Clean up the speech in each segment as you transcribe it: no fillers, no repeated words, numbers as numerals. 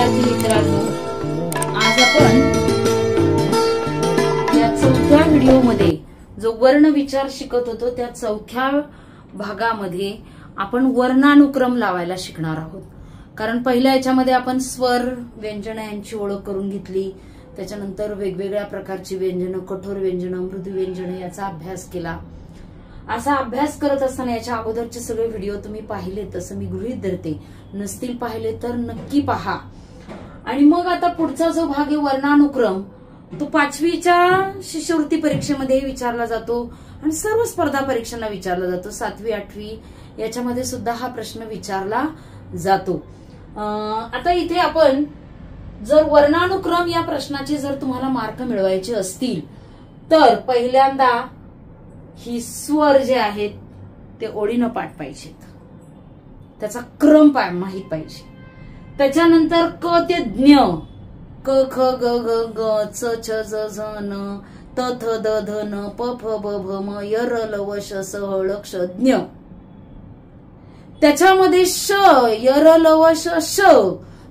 विद्यार्थी मित्रांनो, आज आपण या चौथ्या व्हिडिओमध्ये जो वर्ण विचार शिकत होतो त्या चौथ्या भागामध्ये आपण वर्णानुक्रम लावायला शिकणार आहोत. कारण पहिल्या याच्यामध्ये आपण स्वर व्यंजन यांची ओळख करून घेतली, त्याच्यानंतर वेगवेगळ्या प्रकारची व्यंजन, कठोर व्यंजन, मृदू व्यंजन याचा अभ्यास केला. असा अभ्यास करत असताना याच्या अगोदरचे सगळे व्हिडिओ तुम्ही पाहिले तसं मी गृहीत धरते, नसतील पाहिले तर नक्की पहा. आणि मग आता पुढचा जो भाग आहे वर्णानुक्रम, तो 5वीच्या शिष्यवृत्ती परीक्षेमध्ये विचारला जातो आणि सर्व स्पर्धा परीक्षांना विचारला जातो. 7वी 8वी याच्यामध्ये सुद्धा हा प्रश्न विचारला जातो. आता इथे आपण जर वर्णानुक्रम या प्रश्नाचे जर तुम्हाला मार्क मिळवायचे असतील तर पहिल्यांदा ही स्वर जे आहेत ते ओळीनं पाठ पाहिजेत, त्याचा क्रम माहित पाहिजे. त्याच्यानंतर क ते ज्ञ, क ख ग घ ग च छ ज झ न त थ द ध न प फ ब भ म य र ल व श स ह ळ क्ष ज्ञ. त्याच्यामध्ये श, य र ल व श श,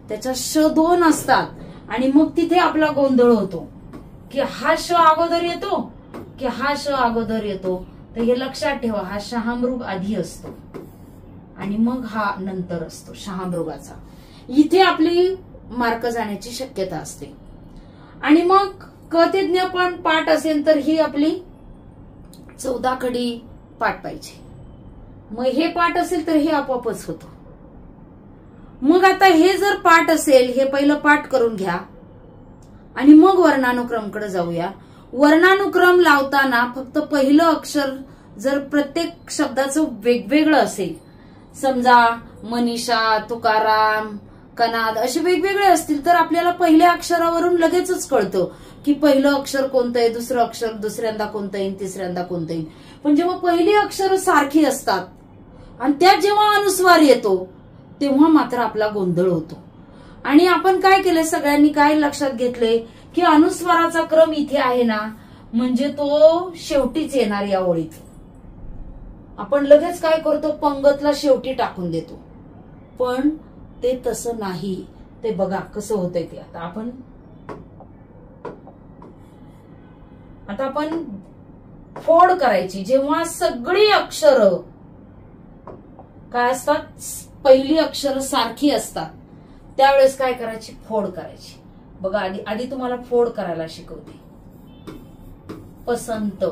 त्याच्या श 2 असतात आणि मग तिथे आपला गोंधळ होतो की हा श अगोदर येतो की हा श अगोदर येतो. तर हे लक्षात ठेवा, हा शहामृग आधी असतो आणि मग हा नंतर असतो शहामृगाचा. इथे आपली मार्क जाण्याची शक्यता असते. आणि मग क ते ज्ञ पण पाठ असेल तर ही आपली 14 खडी पाठ पाहिजे. मग हे पाठ असेल तर हे आपोआपच होतं. मग आता हे जर पाठ असेल, हे पहिलं पाठ करून घ्या आणि मग वर्णानुक्रमकडे जाऊया. वर्णानुक्रम लावताना फक्त पहिलं अक्षर जर प्रत्येक शब्दाचं वेगवेगळं असेल, समजा मनीषा, तुकाराम, कनाद असे वेगवेगळे असतील तर आपल्याला पहिल्या अक्षरावरून लगेचच कळतं की पहिलं अक्षर कोणतं आहे, दुसरं अक्षर दुसऱ्यांदा कोणतं येईल, तिसऱ्यांदा कोणतं येईल. पण जेव्हा पहिली अक्षर सारखी असतात आणि त्यात जेव्हा अनुस्वार येतो तेव्हा मात्र आपला गोंधळ होतो. आणि आपण काय केलं, सगळ्यांनी काय लक्षात घेतले की अनुस्वाराचा क्रम इथे आहे ना, म्हणजे तो शेवटीच येणार या ओळीत. आपण लगेच काय करतो, पंगतला शेवटी टाकून देतो. पण ते तसं नाही. ते बघा कसं होतंय ते. आता आपण फोड करायची. जेव्हा सगळी अक्षर काय असतात, पहिली अक्षर सारखी असतात, त्यावेळेस काय करायची, फोड करायची. बघा आधी तुम्हाला फोड करायला शिकवते. पसंत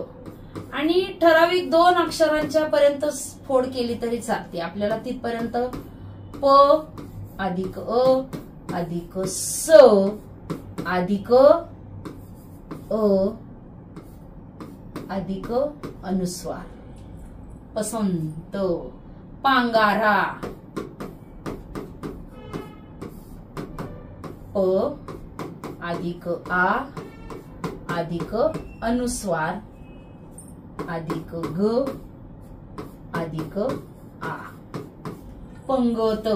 आणि ठराविक 2 अक्षरांच्या पर्यंत फोड केली तरी चालते. आपल्याला तिथपर्यंत प अधिक अ अधिक स अधिक अ अधिक अनुस्वार. पसंत, पांगारा, प अधिक आ अधिक अनुस्वार अधिक ग अधिक आ. पंगत,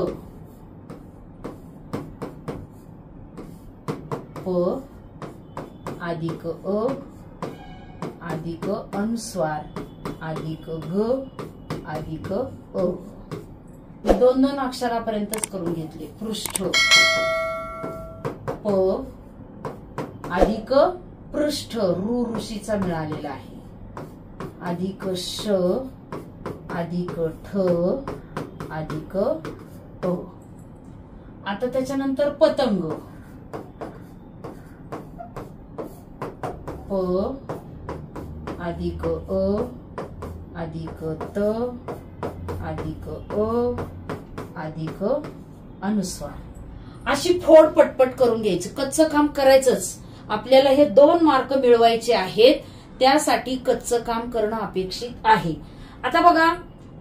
प अधिक अ अधिक अनुस्वार अधिक ग अधिक अ. 2 अक्षरापर्यंतच करून घेतले. पृष्ठ, प अधिक पृष्ठ, ऋषीचा मिळालेला आहे, अधिक श अधिक ठ अधिक अ. आता त्याच्यानंतर पतंग, प अधिक अ अधिक त अधिक अ अधिक अनुस्वार. अशी फोड पटपट करून घ्यायची. कच्चं काम करायचंच. आपल्याला हे 2 मार्क मिळवायचे आहेत, त्यासाठी कच्चं काम करणं अपेक्षित आहे. आता बघा,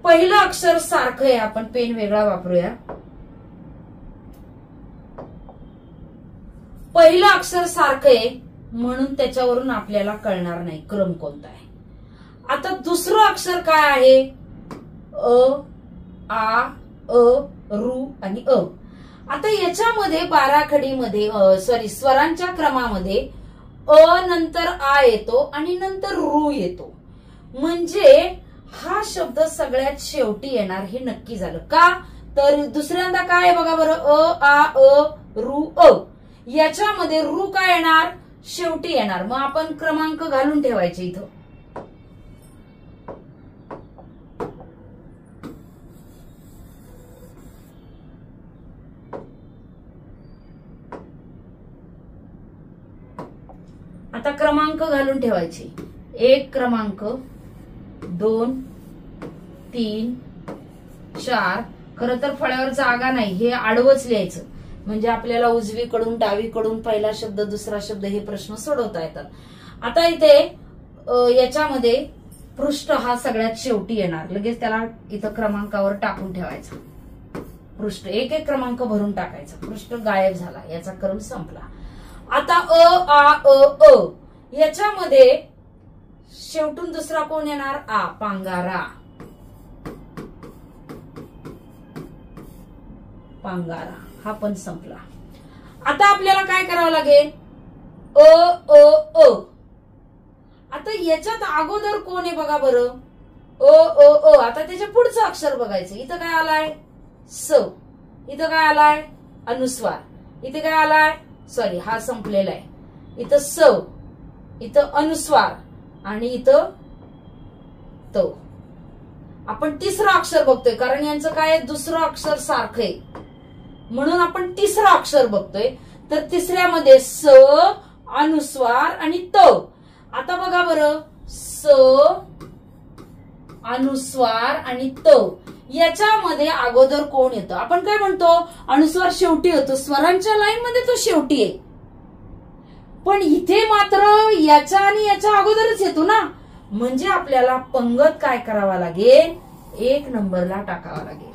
पहिलं अक्षर सारखं आहे. आपण पेन वेगळा वापरूया. पहिलं अक्षर सारखं आहे म्हणून त्याच्यावरून आपल्याला कळणार नाही क्रम कोणता आहे. आता दुसरं अक्षर काय आहे, अ, आ, अ, रू आणि अ. आता याच्यामध्ये 12 खडीमध्ये स्वरांच्या क्रमामध्ये अ नंतर आ येतो आणि नंतर रू येतो. म्हणजे हा शब्द सगळ्यात शेवटी येणार हे नक्की झालं. का तर दुसऱ्यांदा काय बघा बरं, अ आ अ रु अ. याच्यामध्ये रु काय येणार? शेवटी येणार. मग आपण क्रमांक घालून ठेवायचे इथं. आता क्रमांक घालून ठेवायचे. 1 क्रमांक, 2, 3, 4. खरं तर फळ्यावर जागा नाही, हे आडवंच लिहायचं म्हणजे आपल्याला उजवीकडून डावीकडून पहिला शब्द दुसरा शब्द हे प्रश्न सोडवता येतात. आता इथे याच्यामध्ये पृष्ठ हा सगळ्यात शेवटी येणार. लगेच त्याला इथं क्रमांकावर टाकून ठेवायचा. पृष्ठ एक एक क्रमांक भरून टाकायचा. पृष्ठ गायब झाला, याचा क्रम संपला. आता अ आ अ अ याच्यामध्ये शेवटून दुसरा कोण येणार? आ. पांगारा. पांगारा हा पण संपला. आता आपल्याला काय करावं लागेल? अ अ अ. आता याच्यात अगोदर कोण आहे बघा बरं? अ अ अ. आता त्याच्या पुढचं अक्षर बघायचं. इथं काय आलाय? स. इथं काय आलाय? अनुस्वार. इथे काय आलाय? सॉरी, हा संपलेला आहे. इथं स, इथं अनुस्वार आणि इथं त. आपण तिसरं अक्षर बघतोय कारण यांचं काय? दुसरं अक्षर सारखं आहे म्हणून आपण तिसरं अक्षर बघतोय. तर तिसऱ्यामध्ये स, अनुस्वार आणि त. आता बघा बरं, स, अनुस्वार आणि त याच्यामध्ये अगोदर कोण येतं? आपण काय म्हणतो? अनुस्वार शेवटी होतो. स्वरांच्या लाईन मध्ये तो शेवटी आहे. पण इथे मात्र याच्या आणि याच्या अगोदरच येतो ना. म्हणजे आपल्याला पंगत काय करावा लागेल? 1 नंबरला टाकावा लागेल.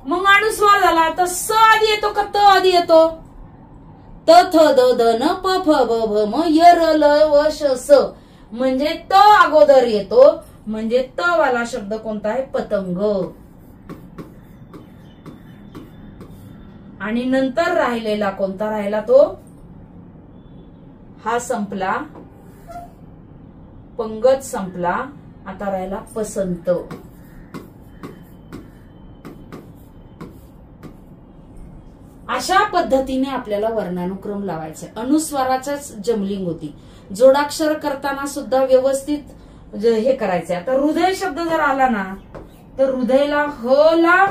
मग अनुस्वार झाला तर स आधी येतो का त आधी येतो? त थ द द न प फ ब भ म य र ल व श स. म्हणजे त अगोदर येतो. म्हणजे त वाला शब्द कोणता आहे? पतंग. आणि नंतर राहिलेला कोणता राहिला? तो हा संपला, पंगत संपला. आता राहिला पसंत. अशा पद्धतीने आपल्याला वर्णानुक्रम लावायचा. अनुस्वाराचाच जमलिंग होती. जोडाक्षर करताना सुद्धा व्यवस्थित हे करायचंय. आता हृदय शब्द जर आला ना तर हृदयला ह ला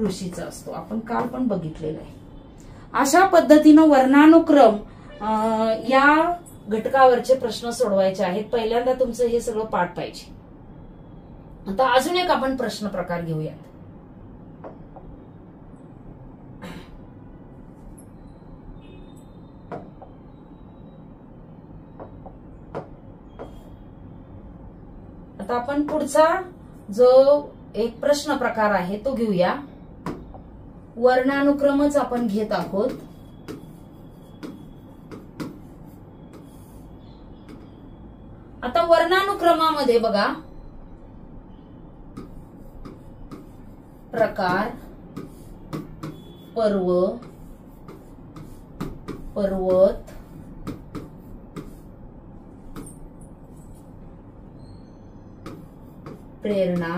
ऋषीचा असतो. आपण काल पण बघितलेलं आहे. अशा पद्धतीनं वर्णानुक्रम या घटकावरचे प्रश्न सोडवायचे आहेत. पहिल्यांदा तुमचं हे सगळं पाठ पाहिजे. आता अजून एक आपण प्रश्न प्रकार घेऊयात. आता आपण पुढचा जो एक प्रश्न प्रकार आहे तो घेऊया. वर्णानुक्रमच आपण घेत आहोत. आता वर्णानुक्रमामध्ये बघा, प्रकार, पर्व, पर्वत, प्रेरणा,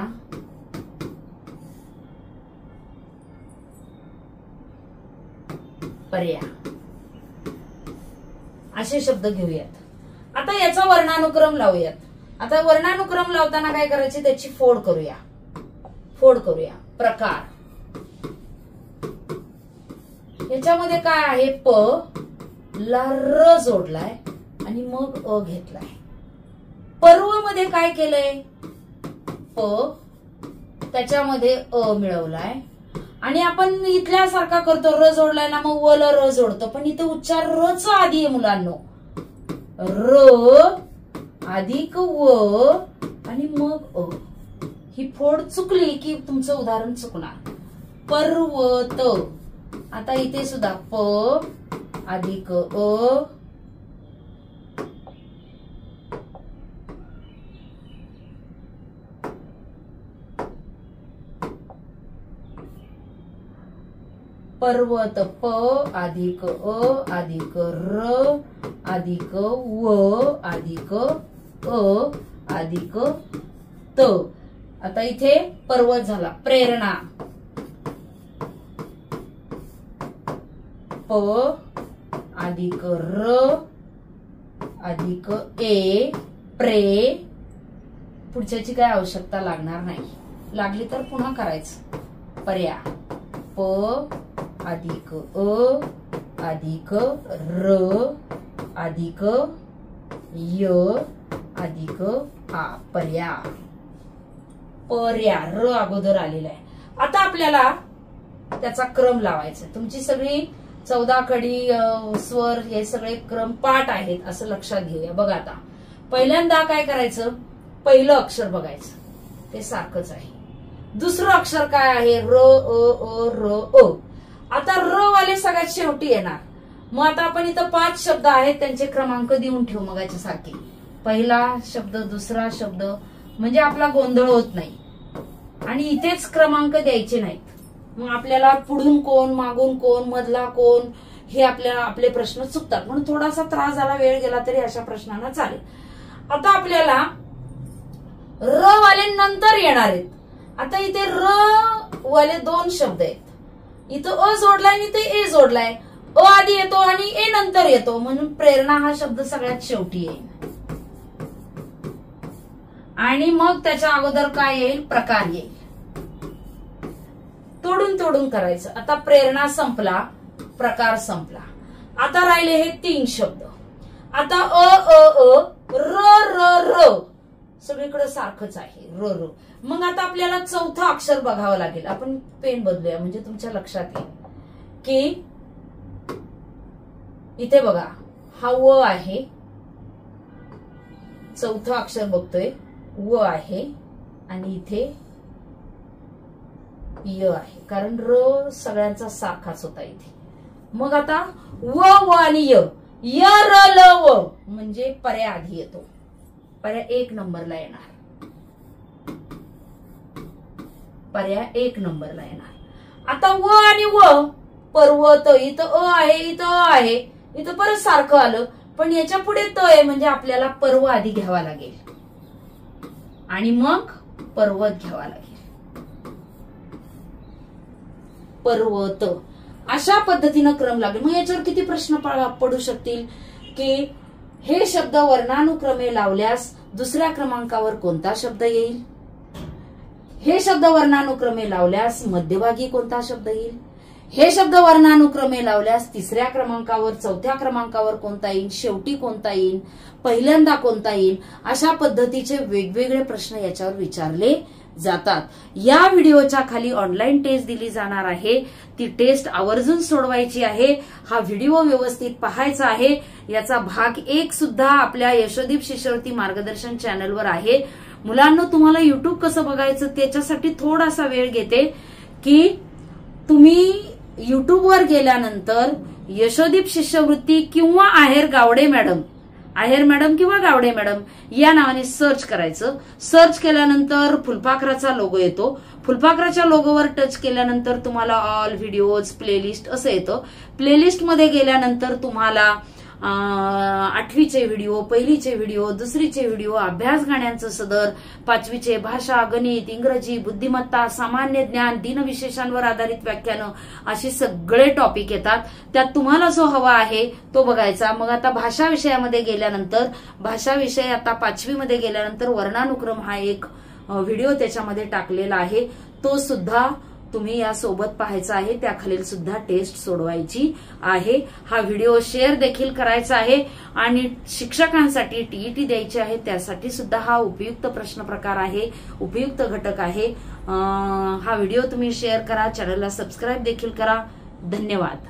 पर्याय असे शब्द घेऊयात. आता याचा वर्णानुक्रम लावूयात. आता वर्णानुक्रम लावताना काय करायचे? त्याची फोड करूया. फोड करूया. प्रकार, याच्यामध्ये काय आहे? प ला र जोडलाय आणि मग अ घेतलाय. पर्व मध्ये काय केलंय? प त्याच्यामध्ये अ मिळवलाय आणि आपण इथल्यासारखा करतो. र जोडलाय ना मग व ला र जोडतो. पण इथे उच्चार र चा आधी आहे मुलांनो. र अधिक व आणि मग अ. ही फोड चुकली की तुमचं उदाहरण चुकणार. पर्वत. आता इथे सुद्धा प अधिक अ पर्वत. प अधिक अ अधिक र अधिक व अधिक अ अधिक त. आता इथे पर्वत झाला. प्रेरणा. प अधिक र अधिक ए प्रे. पुढच्याची काय आवश्यकता लागणार नाही, लागली तर पुन्हा करायचं. पर्या प अधिक अ अधिक र अधिक य अधिक आ. पर्या. पर्या र अगोदर आलेला आहे. आता आपल्याला त्याचा क्रम लावायचा. तुमची सगळी 14 कडी स्वर हे सगळे क्रम पाठ आहेत असं लक्षात घेऊया. बघा आता पहिल्यांदा काय करायचं, पहिलं अक्षर बघायचं, ते सारखंच आहे. दुसरं अक्षर काय आहे, र अ र अ. आता र वाले सगळ्यात शेवटी येणार. मग आता आपण इथं 5 शब्द आहेत, त्यांचे क्रमांक देऊन ठेवू मगाच्या सारखे. पहिला शब्द, दुसरा शब्द, म्हणजे आपला गोंधळ होत नाही. आणि इथेच क्रमांक द्यायचे नाहीत. मग आपल्याला पुढून कोण, मागून कोण, मधला कोण, हे आपले प्रश्न चुकतात. म्हणून थोडासा त्रास झाला, वेळ गेला तरी अशा प्रश्नांना चालेल. आता आपल्याला र वाले नंतर येणार आहेत. आता इथे र वाले 2 शब्द आहेत. इथं अ जोडलाय आणि इथे ए जोडलाय. अ आधी येतो आणि ए नंतर येतो, म्हणून प्रेरणा हा शब्द सगळ्यात शेवटी येईल. आणि मग त्याच्या अगोदर काय येईल, प्रकार येईल. तोडून तोडून करायचं. आता प्रेरणा संपला, प्रकार संपला. आता राहिले हे 3 शब्द. आता अ अ र र र सगळीकडे सारखंच आहे, र र. मग आता आपल्याला चौथं अक्षर बघावं लागेल. आपण पेन बदलूया म्हणजे तुमच्या लक्षात येईल की इथे बघा हा व आहे, चौथं अक्षर बघतोय व आहे, आणि इथे य आहे, कारण र सगळ्यांचा सारखाच होता इथे. मग आता व आणि य, य र ल व म्हणजे पर्या आधी येतो. पर्या 1 नंबरला येणार. पर्या 1 नंबरला येणार. आता व आणि व पर्वत, इथं अ आहे, इथं अ आहे, इथं परत सारखं आलं, पण याच्या पुढे त आहे म्हणजे आपल्याला पर्व आधी घ्यावा लागेल आणि मग पर्वत घ्यावा लागेल. पर्वत अशा पद्धतीनं क्रम लागेल. मग याच्यावर किती प्रश्न पडू शकतील की हे शब्द वर्णानुक्रमे लावल्यास दुसऱ्या क्रमांकावर कोणता शब्द येईल, हे शब्द वर्णानुक्रमे लावल्यास मध्यभागी कोणता शब्द येईल, हे शब्द वर्णानुक्रमे लावल्यास 3ऱ्या क्रमांकावर, 4थ्या क्रमांकावर कोणता येईल, शेवटी कोणता येईल, पहिल्यांदा कोणता येईल. अशा पद्धतीचे वेगवेगळे प्रश्न याच्यावर विचारले जातात. या व्हिडिओच्या खाली ऑनलाईन टेस्ट दिली जाणार आहे. ती टेस्ट आवर्जून सोडवायची आहे. हा व्हिडिओ व्यवस्थित पाहायचा आहे. याचा भाग 1 सुद्धा आपल्या यशोदीप शिष्यवृत्ती मार्गदर्शन चॅनलवर आहे. मुलांना तुम्हाला युट्यूब कसं बघायचं त्याच्यासाठी थोडासा वेळ घेते की तुम्ही युट्यूबवर गेल्यानंतर यशोदीप शिष्यवृत्ती किंवा आहेर गावडे मॅडम, आहेर मॅडम किंवा गावडे मॅडम या नावाने सर्च करायचं. सर्च केल्यानंतर फुलपाखराचा लोगो येतो. फुलपाखराच्या लोगोवर टच केल्यानंतर तुम्हाला ऑल व्हिडिओज प्लेलिस्ट असं येतं. प्लेलिस्ट मध्ये गेल्यानंतर तुम्हाला 8वीचे व्हिडिओ, 1लीचे व्हिडिओ, 2रीचे व्हिडिओ, अभ्यास गाण्यांचं सदर, 5वीचे भाषा, गणित, इंग्रजी, बुद्धिमत्ता, सामान्य ज्ञान, दिनविशेषांवर आधारित व्याख्यानं अशी सगळे टॉपिक येतात. त्यात तुम्हाला जो हवा आहे तो बघायचा. मग आता भाषा विषयामध्ये गेल्यानंतर, भाषा विषय आता 5वीमध्ये गेल्यानंतर वर्णानुक्रम हा एक व्हिडिओ त्याच्यामध्ये टाकलेला आहे. तो सुद्धा तुम्ही या सोबत पाहायचा आहे. त्याखालील सुद्धा टेस्ट सोडवायची आहे. हा व्हिडिओ शेअर देखील करायचा आहे आणि शिक्षकांसाठी टीईटी द्यायची आहे. त्यासाठी सुद्धा हा उपयुक्त प्रश्न प्रकार आहे, उपयुक्त घटक आहे. हा व्हिडिओ तुम्ही शेअर करा, चॅनलला सबस्क्राईब देखील करा. धन्यवाद.